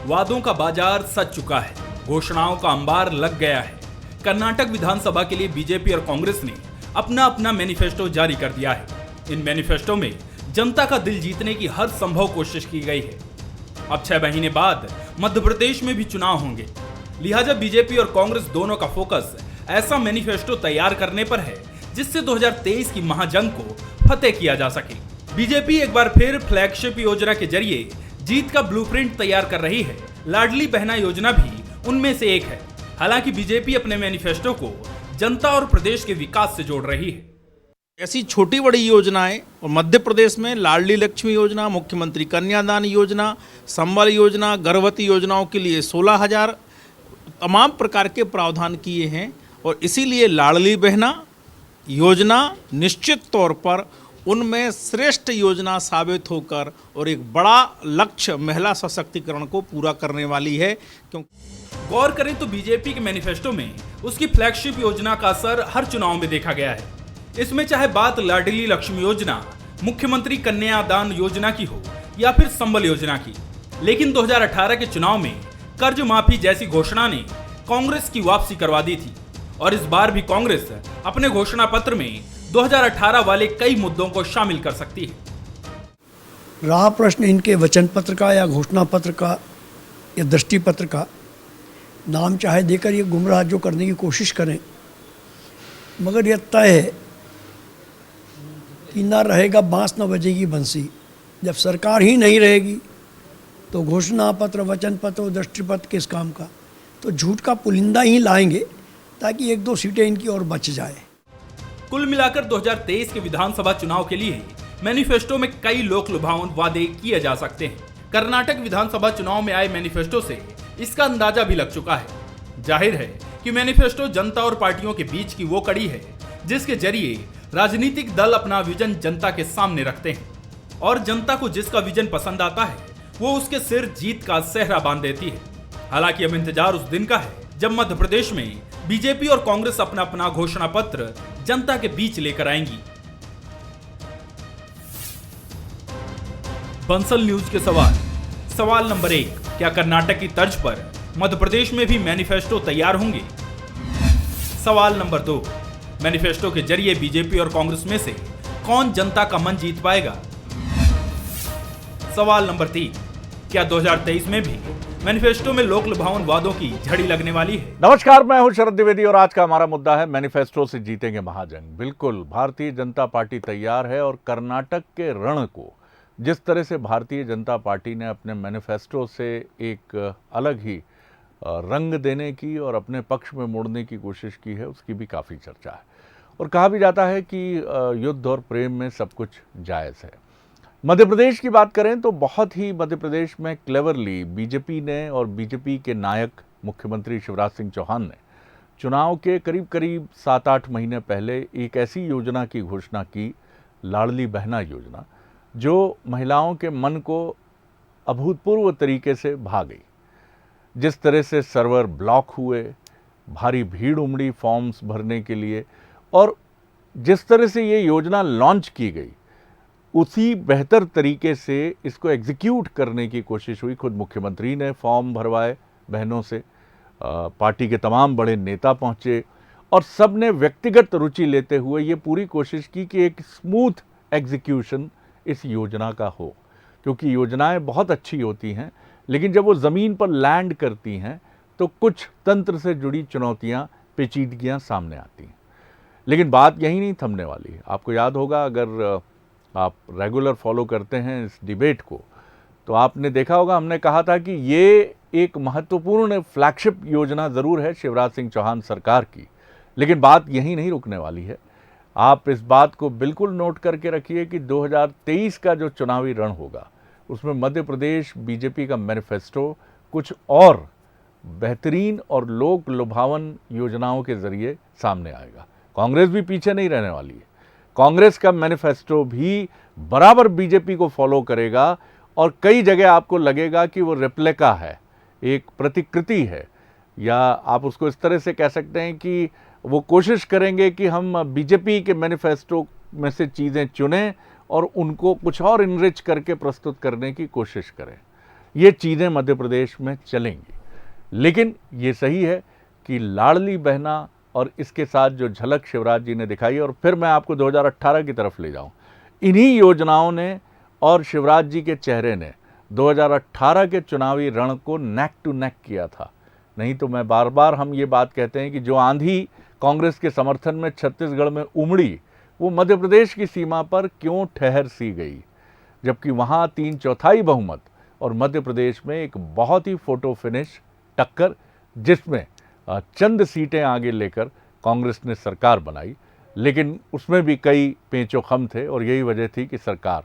वादों का बाजार सज चुका है, घोषणाओं का अंबार लग गया है। कर्नाटक विधानसभा के लिए बीजेपी और कांग्रेस ने अपना अपना मैनिफेस्टो जारी कर दिया है। इन मैनिफेस्टो में जनता का दिल जीतने की हर संभव कोशिश की गई है। अब 6 महीने बाद मध्य प्रदेश में भी चुनाव होंगे, लिहाजा बीजेपी और कांग्रेस दोनों का फोकस ऐसा मैनिफेस्टो तैयार करने पर है जिससे 2023 की महाजंग को फतेह किया जा सके। बीजेपी एक बार फिर फ्लैगशिप योजना के जरिए जीत का ब्लूप्रिंट तैयार कर रही है। लाडली बहना योजना भी उनमें से एक है। हालांकि बीजेपी अपने मैनिफेस्टो को जनता और प्रदेश के विकास से जोड़ रही है। ऐसी छोटी बड़ी योजनाएं और मध्य प्रदेश में लाडली लक्ष्मी योजना, मुख्यमंत्री कन्यादान योजना, संबल योजना, गर्भवती योजनाओं के लिए 16,000 तमाम प्रकार के प्रावधान किए हैं और इसीलिए लाडली बहना योजना निश्चित तौर पर उनमें श्रेष्ठ योजना साबित होकर और एक बड़ा लक्ष्य महिला सशक्तिकरण को पूरा करने वाली है। क्योंकि गौर करें तो बीजेपी के मैनिफेस्टो में उसकी फ्लैगशिप योजना का असर हर चुनाव में देखा गया है। इसमें चाहे बात लाडली लक्ष्मी योजना, मुख्यमंत्री कन्यादान योजना की हो या फिर संबल योजना की, लेकिन 2018 के चुनाव में कर्ज माफी जैसी घोषणा ने कांग्रेस की वापसी करवा दी थी और इस बार भी कांग्रेस अपने घोषणा पत्र में 2018 वाले कई मुद्दों को शामिल कर सकती है। रहा प्रश्न इनके वचन पत्र का या घोषणा पत्र का या दृष्टि पत्र का, नाम चाहे देकर ये गुमराह जो करने की कोशिश करें, मगर यह तय है कि ना रहेगा बांस न बजेगी बंसी। जब सरकार ही नहीं रहेगी तो घोषणा पत्र, वचन पत्र और दृष्टि पत्र किस काम का। तो झूठ का पुलिंदा ही लाएंगे ताकि 1-2 सीटें इनकी और बच जाए। कुल मिलाकर 2023 के विधानसभा चुनाव के लिए मैनिफेस्टो में कई लोक लुभावन वादे किए जा सकते हैं। कर्नाटक विधानसभा चुनाव में आए मैनिफेस्टो से इसका अंदाजा भी लग चुका है। जाहिर है कि मैनिफेस्टो जनता और पार्टियों के बीच की वो कड़ी है जिसके जरिए राजनीतिक दल अपना विजन जनता के सामने रखते हैं और जनता को जिसका विजन पसंद आता है वो उसके सिर जीत का सेहरा बांध देती है। हालांकि अब इंतजार उस दिन का है जब मध्य प्रदेश में बीजेपी और कांग्रेस अपना अपना घोषणा पत्र जनता के बीच लेकर आएंगी। बंसल न्यूज के सवाल नंबर 1, क्या कर्नाटक की तर्ज पर मध्य प्रदेश में भी मैनिफेस्टो तैयार होंगे? सवाल नंबर 2, मैनिफेस्टो के जरिए बीजेपी और कांग्रेस में से कौन जनता का मन जीत पाएगा? सवाल नंबर 3, क्या 2023 में भी मैनिफेस्टो में लोक लुभावन वादों की झड़ी लगने वाली है? नमस्कार, मैं हूं शरद द्विवेदी और आज का हमारा मुद्दा है मैनिफेस्टो से जीतेंगे महाजंग। बिल्कुल, भारतीय जनता पार्टी तैयार है और कर्नाटक के रण को जिस तरह से भारतीय जनता पार्टी ने अपने मैनिफेस्टो से एक अलग ही रंग देने की और अपने पक्ष में मोड़ने की कोशिश की है, उसकी भी काफ़ी चर्चा है। और कहा भी जाता है कि युद्ध और प्रेम में सब कुछ जायज़ है। मध्य प्रदेश की बात करें तो बहुत ही मध्य प्रदेश में क्लेवरली बीजेपी ने और बीजेपी के नायक मुख्यमंत्री शिवराज सिंह चौहान ने चुनाव के करीब 7-8 महीने पहले एक ऐसी योजना की घोषणा की, लाडली बहना योजना, जो महिलाओं के मन को अभूतपूर्व तरीके से भा गई। जिस तरह से सर्वर ब्लॉक हुए, भारी भीड़ उमड़ी फॉर्म्स भरने के लिए, और जिस तरह से ये योजना लॉन्च की गई उसी बेहतर तरीके से इसको एग्जीक्यूट करने की कोशिश हुई। खुद मुख्यमंत्री ने फॉर्म भरवाए बहनों से, पार्टी के तमाम बड़े नेता पहुंचे और सब ने व्यक्तिगत रुचि लेते हुए ये पूरी कोशिश की कि एक स्मूथ एग्जीक्यूशन इस योजना का हो, क्योंकि योजनाएं बहुत अच्छी होती हैं लेकिन जब वो ज़मीन पर लैंड करती हैं तो कुछ तंत्र से जुड़ी चुनौतियां, पेचीदगियां सामने आती हैं। लेकिन बात यही नहीं थमने वाली है। आपको याद होगा, अगर आप रेगुलर फॉलो करते हैं इस डिबेट को, तो आपने देखा होगा हमने कहा था कि ये एक महत्वपूर्ण फ्लैगशिप योजना ज़रूर है शिवराज सिंह चौहान सरकार की, लेकिन बात यहीं नहीं रुकने वाली है। आप इस बात को बिल्कुल नोट करके रखिए कि 2023 का जो चुनावी रण होगा उसमें मध्य प्रदेश बीजेपी का मैनिफेस्टो कुछ और बेहतरीन और लोक लुभावन योजनाओं के ज़रिए सामने आएगा। कांग्रेस भी पीछे नहीं रहने वाली है। कांग्रेस का मैनिफेस्टो भी बराबर बीजेपी को फॉलो करेगा और कई जगह आपको लगेगा कि वो रेप्लिका है, एक प्रतिकृति है, या आप उसको इस तरह से कह सकते हैं कि वो कोशिश करेंगे कि हम बीजेपी के मैनिफेस्टो में से चीज़ें चुनें और उनको कुछ और इनरिच करके प्रस्तुत करने की कोशिश करें। ये चीज़ें मध्य प्रदेश में चलेंगी। लेकिन ये सही है कि लाडली बहना और इसके साथ जो झलक शिवराज जी ने दिखाई, और फिर मैं आपको 2018 की तरफ ले जाऊं, इन्हीं योजनाओं ने और शिवराज जी के चेहरे ने 2018 के चुनावी रण को नेक टू नेक किया था। नहीं तो मैं बार बार हम ये बात कहते हैं कि जो आंधी कांग्रेस के समर्थन में छत्तीसगढ़ में उमड़ी, वो मध्य प्रदेश की सीमा पर क्यों ठहर सी गई, जबकि वहाँ 3/4 बहुमत और मध्य प्रदेश में एक बहुत ही फोटो फिनिश टक्कर, जिसमें चंद सीटें आगे लेकर कांग्रेस ने सरकार बनाई। लेकिन उसमें भी कई पेंचो खम थे और यही वजह थी कि सरकार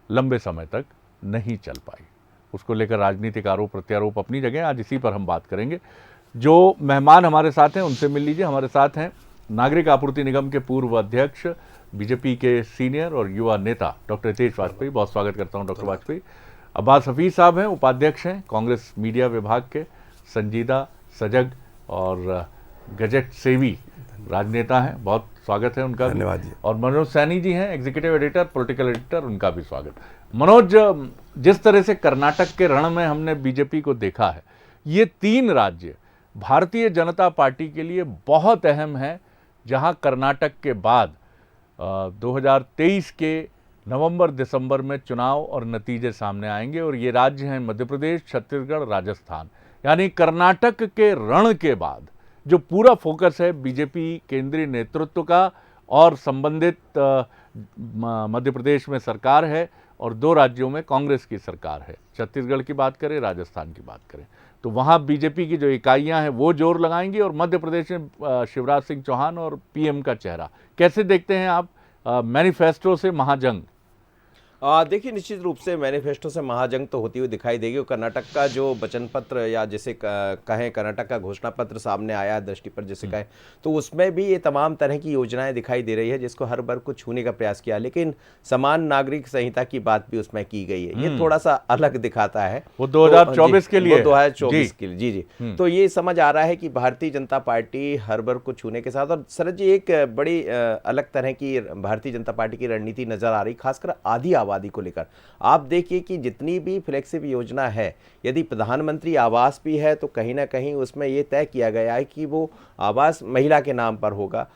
लंबे समय तक नहीं चल पाई। उसको लेकर राजनीतिक आरोप प्रत्यारोप अपनी जगह, आज इसी पर हम बात करेंगे। जो मेहमान हमारे साथ हैं उनसे मिल लीजिए। हमारे साथ हैं नागरिक आपूर्ति निगम के पूर्व अध्यक्ष, बीजेपी के सीनियर और युवा नेता डॉक्टर हितेश वाजपेयी। बहुत स्वागत करता हूं डॉक्टर वाजपेयी। अब्बास हफीज साहब हैं, उपाध्यक्ष हैं कांग्रेस मीडिया विभाग के, संजीदा, सजग और गजट सेवी राजनेता हैं। बहुत स्वागत है उनका। धन्यवाद जी। और मनोज सैनी जी हैं, एग्जीक्यूटिव एडिटर, पॉलिटिकल एडिटर, उनका भी स्वागत। मनोज, जिस तरह से कर्नाटक के रण में हमने बीजेपी को देखा है, ये 3 राज्य भारतीय जनता पार्टी के लिए बहुत अहम है, जहां कर्नाटक के बाद 2023 के नवंबर दिसंबर में चुनाव और नतीजे सामने आएंगे। और ये राज्य हैं मध्य प्रदेश, छत्तीसगढ़, राजस्थान। यानी कर्नाटक के रण के बाद जो पूरा फोकस है बीजेपी केंद्रीय नेतृत्व का और संबंधित मध्य प्रदेश में सरकार है और 2 राज्यों में कांग्रेस की सरकार है। छत्तीसगढ़ की बात करें, राजस्थान की बात करें, तो वहाँ बीजेपी की जो इकाइयाँ हैं वो जोर लगाएंगी। और मध्य प्रदेश में शिवराज सिंह चौहान और पीएम का चेहरा कैसे देखते हैं आप मैनिफेस्टो से महाजंग? देखिए, निश्चित रूप से मैनिफेस्टो से महाजंग तो होती हुई दिखाई देगी। और कर्नाटक का जो वचन पत्र या जिसे कहें कर्नाटक का घोषणा पत्र सामने आया है दृष्टि पर जिसे कहें, तो उसमें भी ये तमाम तरह की योजनाएं दिखाई दे रही है जिसको हर बार को छूने का प्रयास किया। लेकिन समान नागरिक संहिता की बात भी उसमें की गई है। ये थोड़ा सा अलग दिखाता है। वो 2024 के लिए, 2024 के लिए। जी। तो ये समझ आ रहा है कि भारतीय जनता पार्टी हर बार को छूने के साथ, और शरद जी एक बड़ी अलग तरह की भारतीय जनता पार्टी की रणनीति नजर आ रही, खासकर आधी आबादी को लेकर। आप देखिए कि जितनी भी फ्लैगशिप योजना है, यदि प्रधानमंत्री आवास भी है तो कहीं ना कहीं उसमें यह तय किया गया है कि वो आवास महिला के नाम पर होगा।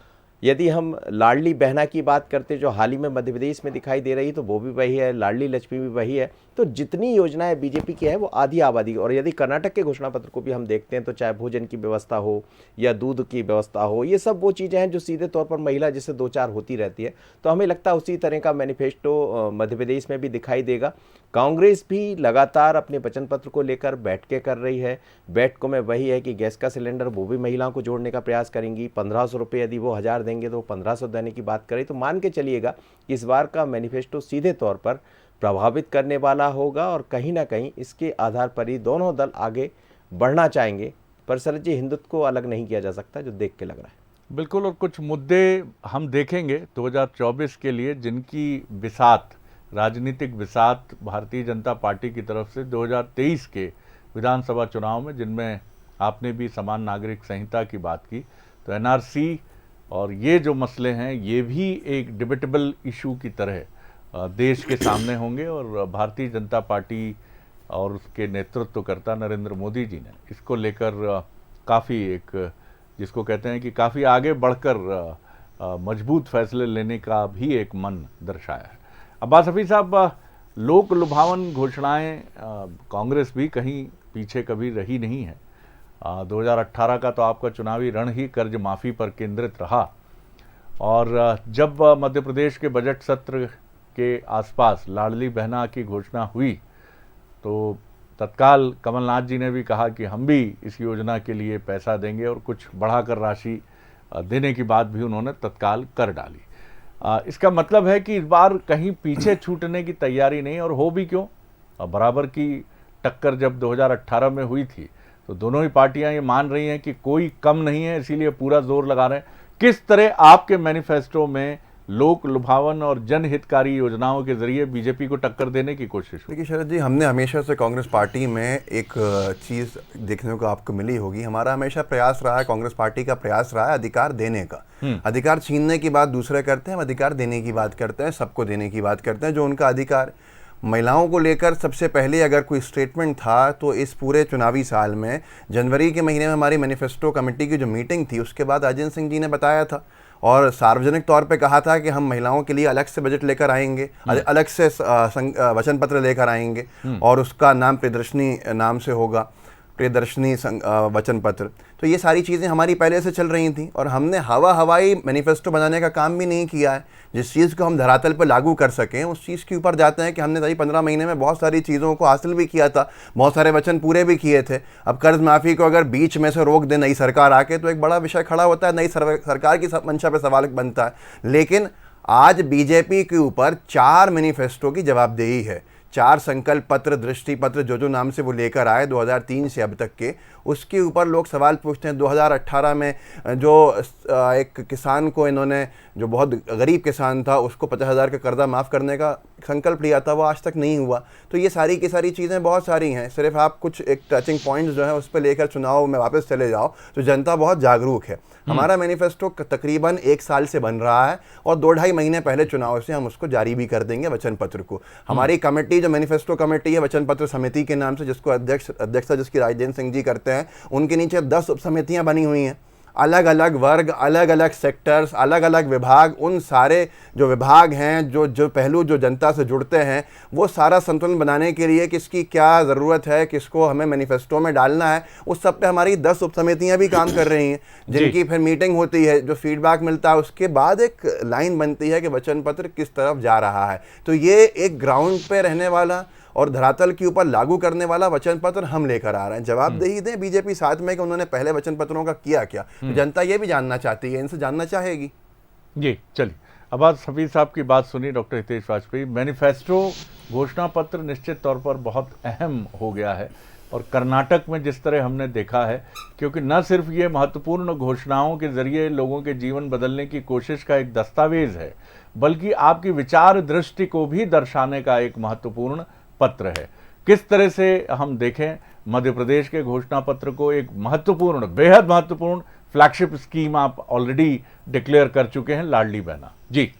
यदि हम लाडली बहना की बात करते जो हाल ही में मध्य प्रदेश में दिखाई दे रही, तो वो भी वही है, लाडली लक्ष्मी भी वही है। तो जितनी योजनाएं बीजेपी की है वो आधी आबादी। और यदि कर्नाटक के घोषणा पत्र को भी हम देखते हैं तो चाहे भोजन की व्यवस्था हो या दूध की व्यवस्था हो, ये सब वो चीज़ें हैं जो सीधे तौर पर महिला जिससे 2-4 होती रहती है। तो हमें लगता है उसी तरह का मैनिफेस्टो मध्य प्रदेश में भी दिखाई देगा। कांग्रेस भी लगातार अपने वचन पत्र को लेकर बैठकें कर रही है। बैठकों में वही है कि गैस का सिलेंडर वो भी महिलाओं को जोड़ने का प्रयास करेंगी। 1500 रुपये यदि वो 1000 देंगे तो 1500 देने की बात करें, तो मान के चलिएगा कि इस बार का मैनिफेस्टो सीधे तौर पर प्रभावित करने वाला होगा। और कहीं ना कहीं इसके आधार पर ही दोनों दल आगे बढ़ना चाहेंगे। पर शरद जी, हिंदुत्व को अलग नहीं किया जा सकता, जो देख के लग रहा है। बिल्कुल। और कुछ मुद्दे हम देखेंगे 2024 के लिए, जिनकी बिसात, राजनीतिक बिसात भारतीय जनता पार्टी की तरफ से 2023 के विधानसभा चुनाव में, जिनमें आपने भी समान नागरिक संहिता की बात की, तो एनआरसी और ये जो मसले हैं ये भी एक डिबेटेबल इशू की तरह देश के सामने होंगे। और भारतीय जनता पार्टी और उसके नेतृत्वकर्ता नरेंद्र मोदी जी ने इसको लेकर काफ़ी एक, जिसको कहते हैं कि काफ़ी आगे बढ़कर मजबूत फैसले लेने का भी एक मन दर्शाया है। अब्बास हफीज साहब, लोक लुभावन घोषणाएं कांग्रेस भी कहीं पीछे कभी रही नहीं है। 2018 का तो आपका चुनावी रण ही कर्ज माफ़ी पर केंद्रित रहा। और जब मध्य प्रदेश के बजट सत्र के आसपास लाडली बहना की घोषणा हुई, तो तत्काल कमलनाथ जी ने भी कहा कि हम भी इस योजना के लिए पैसा देंगे, और कुछ बढ़ाकर राशि देने की बात भी उन्होंने तत्काल कर डाली। इसका मतलब है कि इस बार कहीं पीछे छूटने की तैयारी नहीं, और हो भी क्यों। बराबर की टक्कर जब 2018 में हुई थी तो दोनों ही पार्टियां ये मान रही हैं कि कोई कम नहीं है, इसीलिए पूरा जोर लगा रहे हैं। किस तरह आपके मैनिफेस्टो में लोक लुभावन और जनहितकारी योजनाओं के जरिए बीजेपी को टक्कर देने की कोशिश? देखिए शरद जी, हमने हमेशा से कांग्रेस पार्टी में एक चीज़ देखने को आपको मिली होगी। हमारा हमेशा प्रयास रहा है, कांग्रेस पार्टी का प्रयास रहा है अधिकार देने का। अधिकार छीनने की बात दूसरे करते हैं, हम अधिकार देने की बात करते हैं, सबको देने की बात करते हैं जो उनका अधिकार। महिलाओं को लेकर सबसे पहले अगर कोई स्टेटमेंट था तो इस पूरे चुनावी साल में जनवरी के महीने में हमारी मैनिफेस्टो कमेटी की जो मीटिंग थी उसके बाद राजेंद्र सिंह जी ने बताया था और सार्वजनिक तौर पे कहा था कि हम महिलाओं के लिए अलग से बजट लेकर आएंगे, अलग से वचन पत्र लेकर आएंगे और उसका नाम प्रियदर्शनी नाम से होगा, प्रियदर्शनी वचन पत्र। तो ये सारी चीज़ें हमारी पहले से चल रही थी और हमने हवाई मैनिफेस्टो बनाने का काम भी नहीं किया है। जिस चीज़ को हम धरातल पर लागू कर सकें उस चीज़ के ऊपर जाते हैं कि हमने सही 15 महीने में बहुत सारी चीज़ों को हासिल भी किया था, बहुत सारे वचन पूरे भी किए थे। अब कर्ज माफ़ी को अगर बीच में से रोक दे नई सरकार आके तो एक बड़ा विषय खड़ा होता है, नई सरकार की मंशा पर सवाल बनता है। लेकिन आज बीजेपी के ऊपर 4 मैनिफेस्टो की जवाबदेही है, 4 संकल्प पत्र, दृष्टि पत्र, जो नाम से वो लेकर आए 2003 से अब तक के, उसके ऊपर लोग सवाल पूछते हैं। 2018 में जो एक किसान को इन्होंने, जो बहुत गरीब किसान था, उसको 50,000 का कर्जा माफ़ करने का संकल्प लिया था, वो आज तक नहीं हुआ। तो ये सारी की सारी चीज़ें बहुत सारी हैं, सिर्फ आप कुछ एक टचिंग पॉइंट्स जो है उस पर लेकर चुनाव में वापस चले जाओ तो जनता बहुत जागरूक है। हमारा मैनिफेस्टो तकरीबन 1 साल से बन रहा है और 2-2.5 महीने पहले चुनाव से हम उसको जारी भी कर देंगे वचन पत्र को। हमारी कमेटी जो मैनिफेस्टो कमेटी है वचन पत्र समिति के नाम से, जिसको अध्यक्षता जिसकी राजेंद्र सिंह जी करते हैं, उनके नीचे 10 उप समितियां बनी हुई हैं, अलग अलग वर्ग, अलग अलग सेक्टर्स, अलग अलग विभाग। उन सारे जो विभाग हैं, जो पहलू जो जनता से जुड़ते हैं, वो सारा संतुलन बनाने के लिए किसकी क्या ज़रूरत है, किसको हमें मैनिफेस्टो में डालना है, उस सब पे हमारी 10 उप समितियाँ भी काम कर रही हैं, जिनकी फिर मीटिंग होती है, जो फीडबैक मिलता है उसके बाद एक लाइन बनती है कि वचन पत्र किस तरफ जा रहा है। तो ये एक ग्राउंड पे रहने वाला और धरातल के ऊपर लागू करने वाला वचन पत्र हम लेकर आ रहे हैं। जवाबदेही दें बीजेपी साथ में कि उन्होंने पहले वचन पत्रों का किया क्या। तो जनता ये भी जानना चाहती है, इनसे जानना चाहेगी। जी चलिए, अब आज सफीर साहब की बात सुनी, डॉक्टर हितेश वाजपेयी। मैनिफेस्टो घोषणा पत्र निश्चित तौर पर बहुत अहम हो गया है और कर्नाटक में जिस तरह हमने देखा है, क्योंकि न सिर्फ ये महत्वपूर्ण घोषणाओं के जरिए लोगों के जीवन बदलने की कोशिश का एक दस्तावेज है, बल्कि आपकी विचार दृष्टि को भी दर्शाने का एक महत्वपूर्ण पत्र है। किस तरह से हम देखें मध्य प्रदेश के घोषणा पत्र को, एक महत्वपूर्ण, बेहद महत्वपूर्ण फ्लैगशिप स्कीम आप ऑलरेडी डिक्लेयर कर चुके हैं, लाडली बहना। जी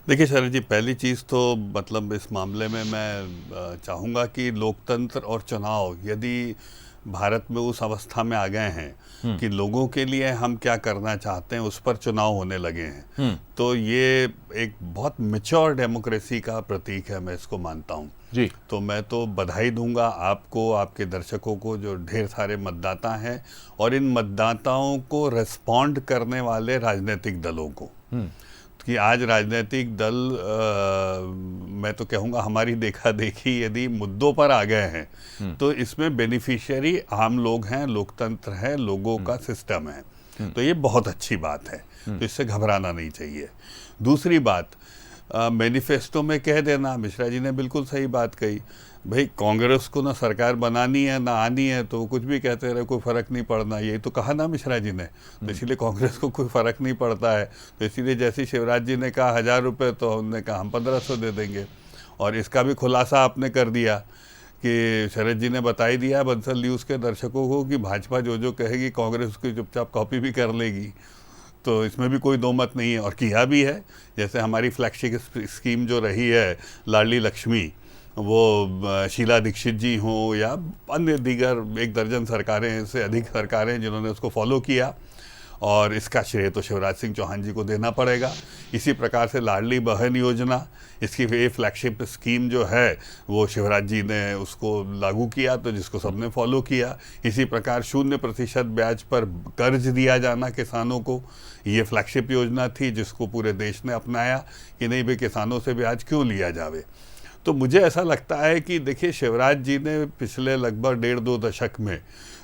देखिए शरद जी, पहली चीज़ तो मतलब इस मामले में मैं चाहूँगा कि लोकतंत्र और चुनाव यदि भारत में उस अवस्था में आ गए हैं कि लोगों के लिए हम क्या करना चाहते हैं उस पर चुनाव होने लगे हैं, तो ये एक बहुत मैच्योर डेमोक्रेसी का प्रतीक है, मैं इसको मानता हूँ। जी, तो मैं तो बधाई दूंगा आपको, आपके दर्शकों को, जो ढेर सारे मतदाता हैं और इन मतदाताओं को रेस्पॉन्ड करने वाले राजनीतिक दलों को, कि आज राजनीतिक दल मैं तो कहूँगा हमारी देखा देखी यदि मुद्दों पर आ गए हैं तो इसमें बेनिफिशियरी आम लोग हैं, लोकतंत्र है, लोगों का सिस्टम है। तो ये बहुत अच्छी बात है, तो इससे घबराना नहीं चाहिए। दूसरी बात, मैनिफेस्टो में कह देना, मिश्रा जी ने बिल्कुल सही बात कही, भाई कांग्रेस को ना सरकार बनानी है ना आनी है, तो कुछ भी कहते रहे, कोई फ़र्क नहीं पड़ना, यही तो कहा ना मिश्रा जी ने। तो इसीलिए कांग्रेस को कोई फ़र्क नहीं पड़ता है, तो इसीलिए जैसे शिवराज जी ने कहा 1000 रुपये, तो उन्होंने कहा हम 1500 दे देंगे। और इसका भी खुलासा आपने कर दिया कि शरद जी ने बता ही दिया बंसल न्यूज़ के दर्शकों को कि भाजपा जो कहेगी कांग्रेस उसकी चुपचाप कॉपी भी कर लेगी, तो इसमें भी कोई दो मत नहीं है। और किया भी है, जैसे हमारी फ्लैगशिप स्कीम जो रही है लाडली लक्ष्मी, वो शीला दीक्षित जी हों या अन्य दीगर 1 दर्जन सरकारें से अधिक सरकारें जिन्होंने उसको फॉलो किया, और इसका श्रेय तो शिवराज सिंह चौहान जी को देना पड़ेगा। इसी प्रकार से लाडली बहन योजना, इसकी ये फ्लैगशिप स्कीम जो है वो शिवराज जी ने उसको लागू किया, तो जिसको सबने फॉलो किया। इसी प्रकार 0% ब्याज पर कर्ज दिया जाना किसानों को, ये फ्लैगशिप योजना थी जिसको पूरे देश ने अपनाया कि नहीं भाई किसानों से ब्याज क्यों लिया जावे। तो मुझे ऐसा लगता है कि देखिए शिवराज जी ने पिछले लगभग 1.5-2 दशक में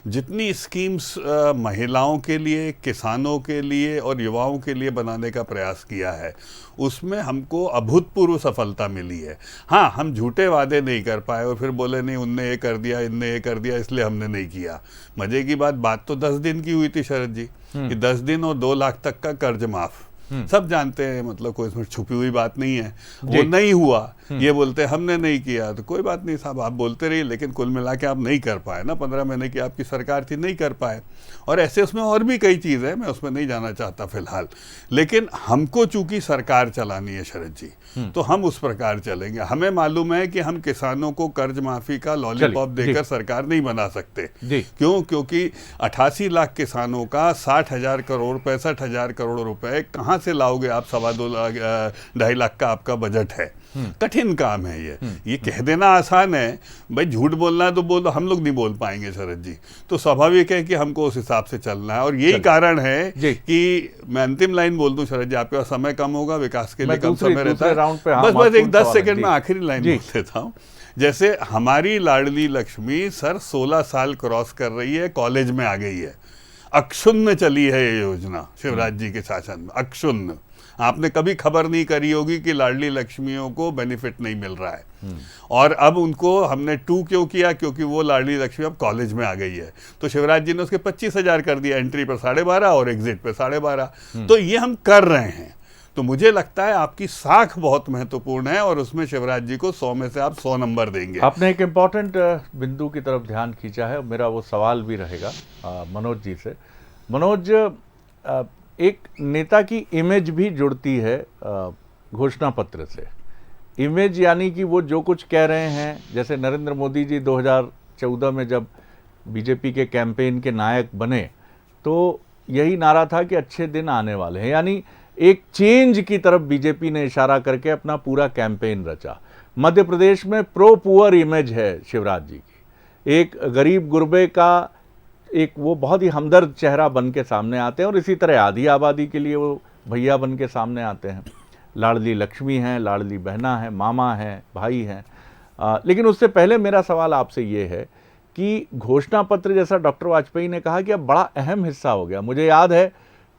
जितनी स्कीम्स महिलाओं के लिए, किसानों के लिए और युवाओं के लिए बनाने का प्रयास किया है, उसमें हमको अभूतपूर्व सफलता मिली है। हाँ, हम झूठे वादे नहीं कर पाए और फिर बोले नहीं उनने ये कर दिया, इनने ये कर दिया, इसलिए हमने नहीं किया। मजे की बात तो 10 दिन की हुई थी शरद जी, कि 10 दिन और 2 लाख तक का कर्ज माफ़। सब जानते हैं, मतलब कोई इसमें छुपी हुई बात नहीं है। वो नहीं हुआ, ये बोलते हमने नहीं किया, तो कोई बात नहीं साहब, आप बोलते रहिए, लेकिन कुल मिला के आप नहीं कर पाए ना। 15 महीने की आपकी सरकार थी, नहीं कर पाए। और ऐसे उसमें और भी कई चीज़ है, मैं उसमें नहीं जाना चाहता फिलहाल। लेकिन हमको चूंकि सरकार चलानी है शरद जी, तो हम उस प्रकार चलेंगे। हमें मालूम है कि हम किसानों को कर्ज माफी का लॉलीपॉप देकर सरकार नहीं बना सकते। क्यों? क्योंकि 88 लाख किसानों का 60,000 करोड़ 65,000 करोड़ रुपए कहाँ से लाओगे आप? 2.25 लाख 2.5 लाख का आपका बजट है। कठिन काम है ये कह देना आसान है, भाई झूठ बोलना है तो बोल दो, हम लोग नहीं बोल पाएंगे शरद जी। तो स्वाभाविक है कि हमको उस हिसाब से चलना है, और यही कारण है कि मैं अंतिम लाइन बोल दूं शरद जी, आपके पास समय कम होगा, विकास के लिए कम समय रहता है। बस एक 10 सेकंड में आखिरी लाइन बोल देता हूँ। जैसे हमारी लाडली लक्ष्मी सर 16 साल क्रॉस कर रही है, कॉलेज में आ गई है, अक्षुण्ण चली है ये योजना शिवराज जी के शासन में, अक्षुण्ण। आपने कभी खबर नहीं करी होगी कि लाडली लक्ष्मियों को बेनिफिट नहीं मिल रहा है। और अब उनको हमने 2 क्यों किया? क्योंकि वो लाडली लक्ष्मी अब कॉलेज में आ गई है, तो शिवराज जी ने उसके 25,000 कर दिया, एंट्री पर 12.5 और एग्जिट पे 12.5। तो ये हम कर रहे हैं। तो मुझे लगता है आपकी साख बहुत महत्वपूर्ण है, और उसमें शिवराज जी को 100 में से आप 100 नंबर देंगे। आपने एक इम्पॉर्टेंट बिंदु की तरफ ध्यान खींचा है, मेरा वो सवाल भी रहेगा मनोज जी से। मनोज, एक नेता की इमेज भी जुड़ती है घोषणा पत्र से। इमेज यानी कि वो जो कुछ कह रहे हैं, जैसे नरेंद्र मोदी जी 2014 में जब बीजेपी के कैंपेन के नायक बने, तो यही नारा था कि अच्छे दिन आने वाले हैं, यानी एक चेंज की तरफ बीजेपी ने इशारा करके अपना पूरा कैंपेन रचा। मध्य प्रदेश में प्रो पुअर इमेज है शिवराज जी की, एक गरीब गुरबे का एक वो बहुत ही हमदर्द चेहरा बन के सामने आते हैं, और इसी तरह आधी आबादी के लिए वो भैया बन के सामने आते हैं। लाडली लक्ष्मी हैं, लाडली बहना है, मामा हैं, भाई हैं। लेकिन उससे पहले मेरा सवाल आपसे ये है कि घोषणा पत्र, जैसा डॉक्टर वाजपेयी ने कहा, कि अब बड़ा अहम हिस्सा हो गया। मुझे याद है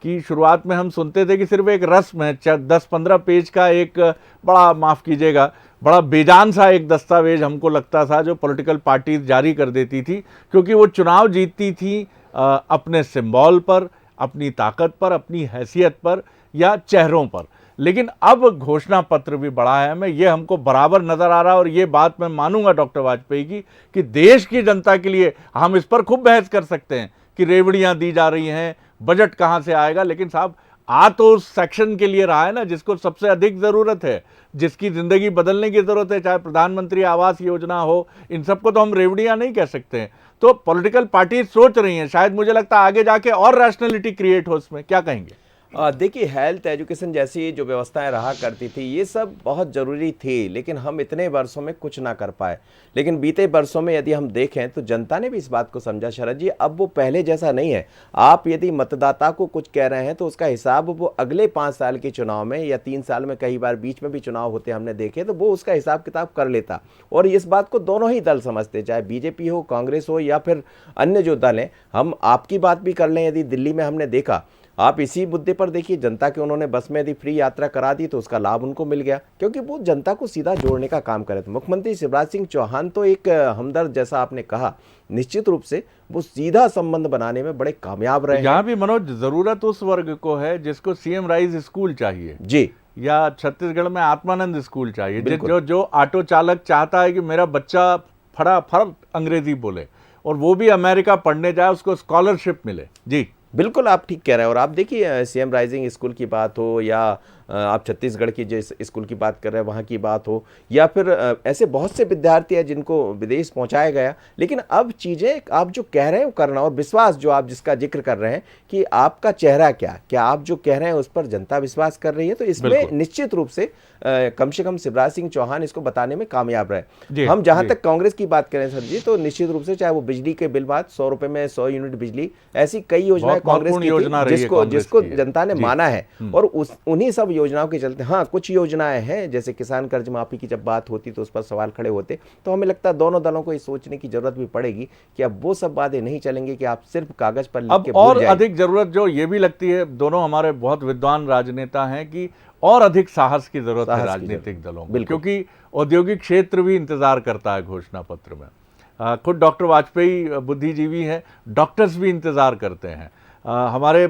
कि शुरुआत में हम सुनते थे कि सिर्फ एक रस्म है, 10-15 पेज का एक बड़ा, माफ़ कीजिएगा, बड़ा बेजान सा एक दस्तावेज हमको लगता था जो पॉलिटिकल पार्टीज जारी कर देती थी, क्योंकि वो चुनाव जीतती थी अपने सिंबल पर, अपनी ताकत पर, अपनी हैसियत पर या चेहरों पर। लेकिन अब घोषणा पत्र भी बड़ा है, मैं ये हमको बराबर नज़र आ रहा है, और ये बात मैं मानूंगा डॉक्टर वाजपेयी की कि देश की जनता के लिए हम इस पर खूब बहस कर सकते हैं कि रेवड़ियाँ दी जा रही हैं, बजट कहाँ से आएगा, लेकिन साहब आ तो उस सेक्शन के लिए रहा है ना जिसको सबसे अधिक ज़रूरत है, जिसकी ज़िंदगी बदलने की ज़रूरत है, चाहे प्रधानमंत्री आवास योजना हो, इन सबको तो हम रेवड़ियाँ नहीं कह सकते हैं। तो पॉलिटिकल पार्टी सोच रही हैं, शायद मुझे लगता है आगे जाके और रैशनैलिटी क्रिएट हो इसमें, क्या कहेंगे? देखिए, हेल्थ एजुकेशन जैसी जो व्यवस्थाएं रहा करती थी, ये सब बहुत ज़रूरी थी, लेकिन हम इतने वर्षों में कुछ ना कर पाए। लेकिन बीते वर्षों में यदि हम देखें तो जनता ने भी इस बात को समझा शरद जी, अब वो पहले जैसा नहीं है। आप यदि मतदाता को कुछ कह रहे हैं तो उसका हिसाब वो अगले 5 साल के चुनाव में या 3 साल में, कई बार बीच में भी चुनाव होते हमने देखे, तो वो उसका हिसाब किताब कर लेता। और इस बात को दोनों ही दल समझते, चाहे बीजेपी हो, कांग्रेस हो, या फिर अन्य जो दल हैं। हम आपकी बात भी कर लें, यदि दिल्ली में हमने देखा, आप इसी मुद्दे पर देखिए, जनता के उन्होंने बस में यदि फ्री यात्रा करा दी तो उसका लाभ उनको मिल गया, क्योंकि वो जनता को सीधा जोड़ने का काम करे थे। मुख्यमंत्री शिवराज सिंह चौहान तो एक हमदर्द, जैसा आपने कहा, निश्चित रूप से वो सीधा संबंध बनाने में बड़े कामयाब रहे। यहाँ भी मनोज, जरूरत उस वर्ग को है जिसको सीएम राइज स्कूल चाहिए जी, या छत्तीसगढ़ में आत्मानंद स्कूल चाहिए, जो ऑटो चालक चाहता है कि मेरा बच्चा फटाफट अंग्रेजी बोले और वो भी अमेरिका पढ़ने जाए, उसको स्कॉलरशिप मिले। जी बिल्कुल, आप ठीक कह रहे हैं। और आप देखिए, सीएम राइजिंग स्कूल की बात हो, या आप छत्तीसगढ़ की जिस स्कूल की बात कर रहे हैं वहाँ की बात हो, या फिर ऐसे बहुत से विद्यार्थी हैं जिनको विदेश पहुँचाया गया। लेकिन अब चीज़ें आप जो कह रहे हैं वो करना, और विश्वास जो आप जिसका जिक्र कर रहे हैं कि आपका चेहरा क्या आप जो कह रहे हैं उस पर जनता विश्वास कर रही है, तो इसमें निश्चित रूप से कम से कम शिवराज सिंह चौहान इसको बताने में कामयाब रहे। हम जहाँ तक कांग्रेस की बात करें सर जी, तो निश्चित रूप से चाहे वो बिजली के बिल बात, 100 रुपये में 100 यूनिट बिजली, ऐसी कई योजनाएं कांग्रेस की थी जिसको जनता ने माना है। और उन्हीं सब योजनाओं के चलते, हाँ, कुछ योजनाएं हैं जैसे किसान कर्ज माफी की जब बात होती तो उस पर सवाल खड़े होते, तो हमें लगता है दोनों दलों को ये सोचने की जरूरत भी पड़ेगी कि अब वो सब बातें नहीं चलेंगी कि आप सिर्फ कागज पर लिख के भूल और जाएं। अधिक जरूरत जो ये भी लगती है, दोनों हमारे बहुत विद्वान राजनेता हैं, कि और अधिक साहस की जरूरत है राजनीतिक दलों को, क्योंकि औद्योगिक क्षेत्र भी इंतजार करता है घोषणा पत्र में। खुद डॉक्टर वाजपेयी बुद्धिजीवी हैं, डॉक्टर्स भी इंतजार करते हैं। हमारे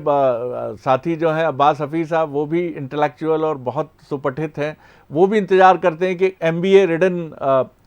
साथी जो हैं अब्बास हफीज़ साहब, वो भी इंटेलेक्चुअल और बहुत सुपठित हैं, वो भी इंतज़ार करते हैं कि MBA रिडन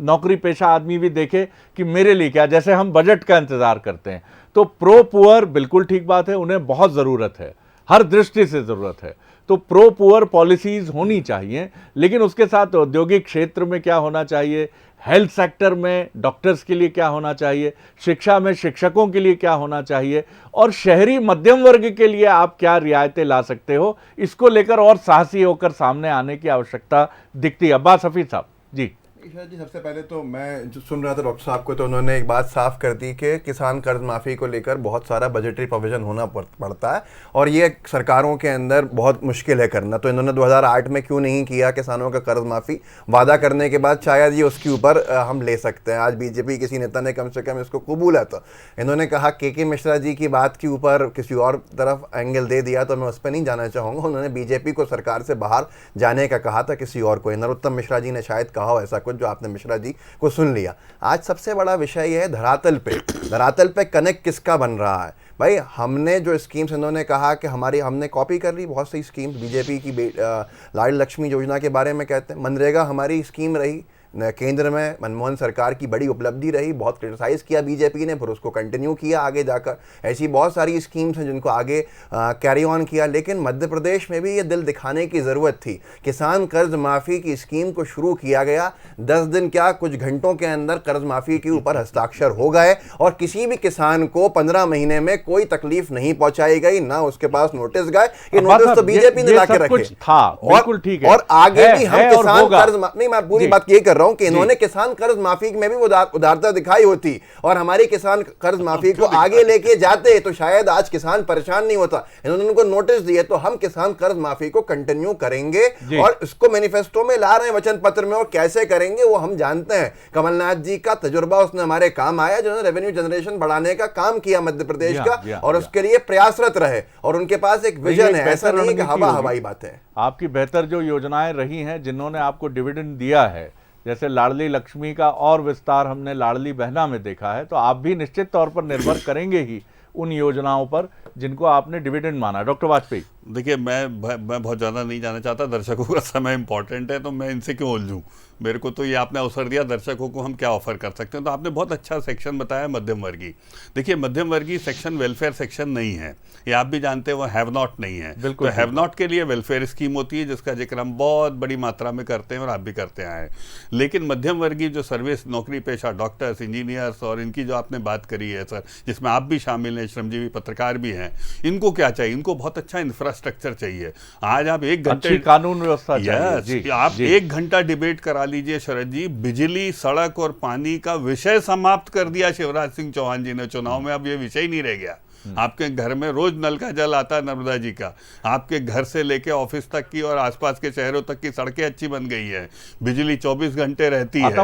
नौकरी पेशा आदमी भी देखे कि मेरे लिए क्या, जैसे हम बजट का इंतज़ार करते हैं। तो प्रो पुअर बिल्कुल ठीक बात है, उन्हें बहुत ज़रूरत है, हर दृष्टि से ज़रूरत है। तो प्रो पुअर पॉलिसीज़ होनी चाहिए, लेकिन उसके साथ औद्योगिक क्षेत्र में क्या होना चाहिए, हेल्थ सेक्टर में डॉक्टर्स के लिए क्या होना चाहिए, शिक्षा में शिक्षकों के लिए क्या होना चाहिए, और शहरी मध्यम वर्ग के लिए आप क्या रियायतें ला सकते हो, इसको लेकर और साहसी होकर सामने आने की आवश्यकता दिखती है। अब्बास हफीज़ साहब जी। ईशा जी, सबसे पहले तो मैं जो सुन रहा था डॉक्टर साहब को, तो उन्होंने एक बात साफ कर दी कि किसान कर्ज माफ़ी को लेकर बहुत सारा बजटरी प्रोविजन होना पड़ता है और ये सरकारों के अंदर बहुत मुश्किल है करना। तो इन्होंने 2008 में क्यों नहीं किया किसानों का कर्ज माफ़ी, वादा करने के बाद शायद ये उसके ऊपर हम ले सकते हैं। आज बीजेपी किसी नेता ने कम से कम इसको कबूला था। इन्होंने कहा के मिश्रा जी की बात के ऊपर किसी और तरफ एंगल दे दिया, तो मैं उस पर नहीं जाना चाहूँगा। उन्होंने बीजेपी को सरकार से बाहर जाने का कहा था किसी और को, नरोत्तम मिश्रा जी ने शायद कहा हो ऐसा कुछ, जो आपने मिश्रा जी को सुन लिया। आज सबसे बड़ा विषय यह है धरातल पे कनेक्ट किसका बन रहा है। भाई हमने जो स्कीम्स, इन्होंने कहा कि हमने कॉपी कर ली बहुत सी स्कीम्स बीजेपी की, लाडली लक्ष्मी योजना के बारे में कहते हैं, मनरेगा हमारी स्कीम रही केंद्र में, मनमोहन सरकार की बड़ी उपलब्धि रही, बहुत क्रिटिसाइज़ किया बीजेपी ने, फिर उसको कंटिन्यू किया आगे जाकर। ऐसी बहुत सारी स्कीम्स हैं जिनको आगे कैरी ऑन किया। लेकिन मध्य प्रदेश में भी ये दिल दिखाने की ज़रूरत थी। किसान कर्ज माफ़ी की स्कीम को शुरू किया गया, 10 दिन क्या कुछ घंटों के अंदर कर्ज माफ़ी के ऊपर हस्ताक्षर हो गए और किसी भी किसान को 15 महीने में कोई तकलीफ नहीं पहुंचाई गई, ना उसके पास नोटिस गए। ये नोटिस तो बीजेपी ने लाके रखे और आगे भी हम किसान कर्ज नहीं, मैं पूरी बात ये कर रहा हूं कि इन्होंने किसान कर्ज माफी में भी उदारता दिखाई होती और हमारी किसान कर्ज माफी को आगे लेके जाते तो शायद आज किसान परेशान नहीं होता। इन्होंने उनको नोटिस दिए, तो हम किसान कर्ज माफी को कंटिन्यू करेंगे और इसको मैनिफेस्टो में ला रहे हैं, वचन पत्र में, और कैसे करेंगे वो हम जानते हैं। कमलनाथ जी का तजुर्बा उसने हमारे काम आया, जिन्होंने रेवेन्यू जनरेशन बढ़ाने का काम किया मध्य प्रदेश का और उसके लिए प्रयासरत रहे और उनके पास एक विजन है, ऐसा नहीं कि हवाई बात है। आपकी बेहतर जो योजनाएं रही हैं, जिन्होंने आपको डिविडेंड दिया है, जैसे लाडली लक्ष्मी का और विस्तार हमने लाडली बहना में देखा है, तो आप भी निश्चित तौर पर निर्भर करेंगे ही उन योजनाओं पर जिनको आपने डिविडेंड माना। डॉक्टर वाजपेयी, देखिए मैं बहुत ज़्यादा नहीं जाना चाहता, दर्शकों का समय इंपॉर्टेंट है, तो मैं इनसे क्यों उलझूं। मेरे को तो ये आपने अवसर दिया, दर्शकों को हम क्या ऑफर कर सकते हैं। तो आपने बहुत अच्छा सेक्शन बताया मध्यम वर्गीय। देखिए मध्यम वर्गीय सेक्शन वेलफेयर सेक्शन नहीं है, ये आप भी जानते हैं, वो हैव नॉट नहीं है। तो हैव नॉट के लिए वेलफेयर स्कीम होती है जिसका जिक्र हम बहुत बड़ी मात्रा में करते हैं और आप भी करते आए हैं। लेकिन मध्यम वर्गीय जो सर्विस नौकरी पेशा डॉक्टर्स, इंजीनियर्स और इनकी जो आपने बात करी है सर, जिसमें आप भी शामिल हैं, श्रमजीवी पत्रकार भी हैं, इनको क्या चाहिए? इनको बहुत अच्छा इंफ्रास्ट्रक्चर चाहिए। आज आप 1 घंटे कानून व्यवस्था चाहिए। आप 1 घंटा डिबेट करा लीजिए शरद जी, बिजली, सड़क और पानी का विषय समाप्त कर दिया शिवराज सिंह चौहान जी ने चुनाव में। अब ये विषय ही नहीं रह गया। आपके घर में रोज नल का जल आता है नर्मदा जी का, आपके घर से लेके ऑफिस तक की और आसपास के शहरों तक की सड़कें अच्छी बन गई है, बिजली 24 घंटे रहती है।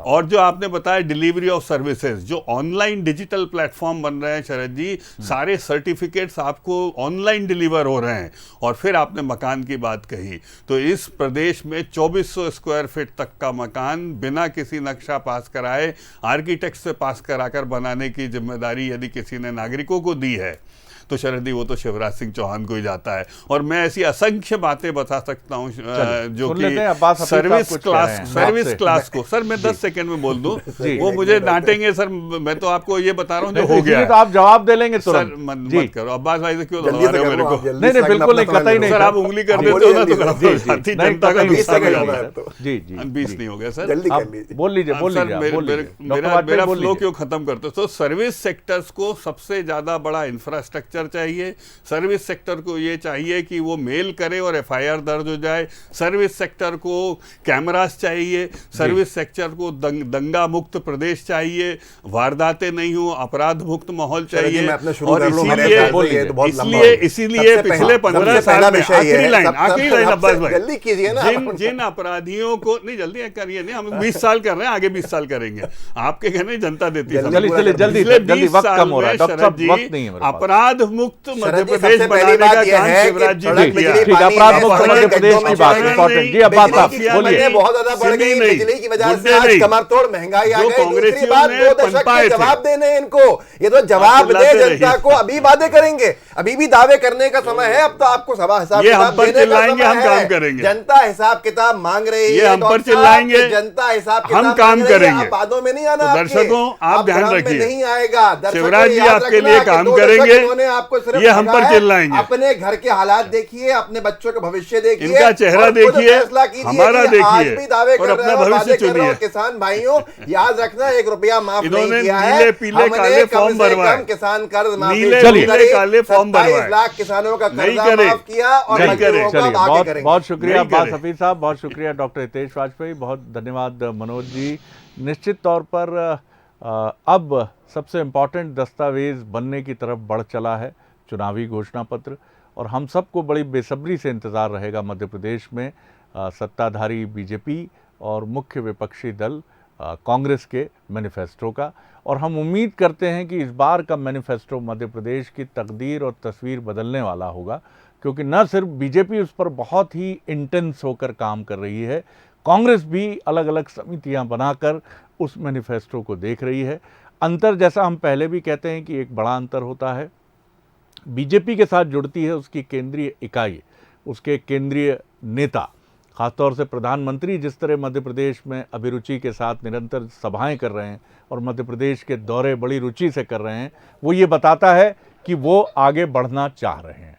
और जो आपने बताया डिलीवरी ऑफ सर्विसेज, जो ऑनलाइन डिजिटल प्लेटफॉर्म बन रहे हैं शरद जी, सारे सर्टिफिकेट्स आपको ऑनलाइन डिलीवर हो रहे हैं। और फिर आपने मकान की बात कही, तो इस प्रदेश में 2400 स्क्वायर फीट तक का मकान बिना किसी नक्शा पास कराए, आर्किटेक्ट से पास कराकर बनाने की जिम्मेदारी यदि किसी ने नागरिकों को दी है तो शरद जी वो तो शिवराज सिंह चौहान को ही जाता है। और मैं ऐसी असंख्य बातें बता सकता हूँ जो कि सर्विस क्लास को, सर मैं 10 सेकंड में बोल दूं, वो मुझे डांटेंगे सर, मैं तो आपको ये बता रहा हूँ जो हो गया, तो आप जवाब दे लेंगे सर। मत करो अब्बास भाई से, क्यों लगा रहे हो मेरे को? नहीं बिल्कुल नहीं, कतई नहीं सर, आप उंगली कर देते हो ना तो जनता का नुकसान हो जाता है। जी 20 नहीं हो गया सर, बोल लीजिए। मेरा फ्लो क्यों खत्म करते हो? तो सर्विस सेक्टर्स को सबसे ज्यादा बड़ा इंफ्रास्ट्रक्चर चाहिए। सर्विस सेक्टर को ये चाहिए कि वो मेल करे और एफआईआर दर्ज हो जाए। सर्विस सेक्टर को कैमरास चाहिए। सर्विस सेक्टर को दंगा मुक्त प्रदेश चाहिए, वारदातें नहीं हो, अपराध मुक्त माहौल चाहिए। और इसीलिए पिछले 15 साल में आखिरी लाइन अब्बास भाई, जिन अपराधियों को नहीं जल्दी करिए, नहीं हम 20 साल कर रहे हैं, आगे 20 साल करेंगे, आपके कहने जनता देती है। जल्दी वक्त कम हो रहा है, अपराध मुक्त मध्य शरद जी, प्रदेश सबसे पहली बनाने बात का यह काम है कि शिवराज जी सड़क, ने किया। बिजली, ठीक है, पानी अपराध है, मुक्त सड़क, मध्य प्रदेश गड्ढों की में बात चौड़ाई इंपॉर्टेंट नहीं, जी, अब बात आप बिजली की बोलिए। कीमतें बहुत ज्यादा बढ़ सिमी गई, नहीं, बिजली की वजह से मुद्दे आज नहीं। कमर तोड़ महंगाई आ जो गई। दूसरी कांग्रेसियों बात, ने 2 दशक पनपाए के थे। जवाब देने हैं इनको, ये तो जवाब दे चिल्लाते जनता रहिए। को। अभी वादे करेंगे, अभी भी दावे करने का समय है, अब तो आपको सभा हिसाब ये हम किताब पर देने का चिल्लाएंगे, समय हम है। काम करेंगे। जनता हिसाब किताब मांग रही ये है, हम पर डॉक्टर साहब, चिल्लाएंगे, कि जनता हिसाब हम किताब काम मांग रही है, करेंगे। आप बातों में नहीं आना। तो आपके। दर्शकों, आप ध्यान भ्रम में रखिए। नहीं आएगा। दर्शकों, शिवराज जी याद आपके रखना लिए कि काम 2 दशक करेंगे। इन्होंने आपको सिर्फ ये हम पर ठगा है। चिल्लाएंगे। अपने घर के हालात देखिए, अपने बच्चों का भविष्य देखिए, इनका चेहरा और खुद देखिए, फैसला कीजिए हमारा कि आज देखिए, भी दावे और कर अपना रहे हो, भविष्य वादे कर रहे हो। चुनिए। किसान भाइयों, याद रखना, 1 रुपया माफ नहीं इन्होंने किया है। नीले पीले हमने काले कम फॉर्म से भरवाए। कम किसान कर्ज माफी नीले शुरू पीले करी, काले फॉर्म 27 भरवाए। लाख किसानों का नहीं कर्जा करे। माफ किया, और नहीं मजदूरों करे। को चलिए, अब आगे बहुत करेंगे। बहुत शुक्रिया नहीं अब्बास करे। हफीज साहब, बहुत शुक्रिया डॉक्टर हितेश वाजपेयी, बहुत धन्यवाद मनोज जी। निश्चित तौर पर अब सबसे इम्पॉर्टेंट दस्तावेज बनने की तरफ बढ़ चला है चुनावी घोषणा पत्र, और हम सबको बड़ी बेसब्री से इंतज़ार रहेगा मध्य प्रदेश में सत्ताधारी बीजेपी और मुख्य विपक्षी दल कांग्रेस के मैनिफेस्टो का। और हम उम्मीद करते हैं कि इस बार का मैनिफेस्टो मध्य प्रदेश की तकदीर और तस्वीर बदलने वाला होगा, क्योंकि न सिर्फ बीजेपी उस पर बहुत ही इंटेंस होकर काम कर रही है, कांग्रेस भी अलग अलग समितियां बनाकर उस मैनिफेस्टो को देख रही है। अंतर, जैसा हम पहले भी कहते हैं कि एक बड़ा अंतर होता है, बीजेपी के साथ जुड़ती है उसकी केंद्रीय इकाई, उसके केंद्रीय नेता, खासतौर से प्रधानमंत्री जिस तरह मध्य प्रदेश में अभिरुचि के साथ निरंतर सभाएं कर रहे हैं और मध्य प्रदेश के दौरे बड़ी रुचि से कर रहे हैं, वो ये बताता है कि वो आगे बढ़ना चाह रहे हैं।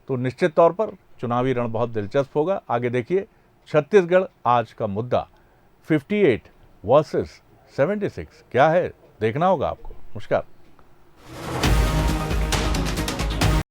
तो निश्चित तौर पर चुनावी रण बहुत दिलचस्प होगा। आगे देखिए, छत्तीसगढ़ आज का मुद्दा 58 वर्सेस 76 क्या है, देखना होगा आपको। नमस्कार।